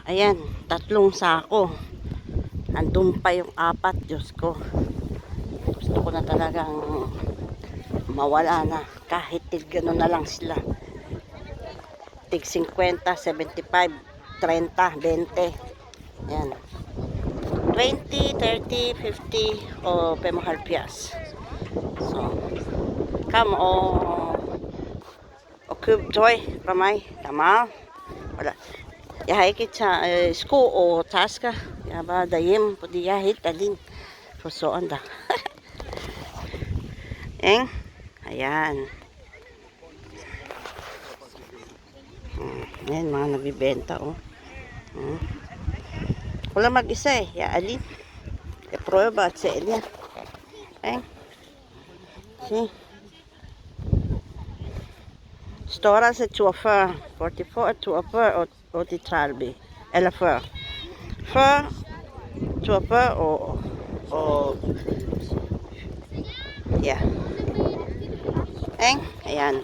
Ayan, 3 sako. Andun pa yung 4, Diyos ko. Gusto ko na talagang mawala na. Kahit gano'n na lang sila. Tig 50, 75, 30, 20. Ayan. 20, 30, 50 o pemahal pias. So, come o kub toy ramay tama. Wala. Yahikit sa sko o taska. Yaba dayem pudi yahit alin. Pusoan da. Eng. Ayan. Ayan, mga nabibenta, oh. Wala mag-isa eh. Ya, alin. E-prueba at sa ilya. Eng. Si. Stora se 42. 44 42 och till Tralby. Eller för. För 42 och ja. Eng. Ayan.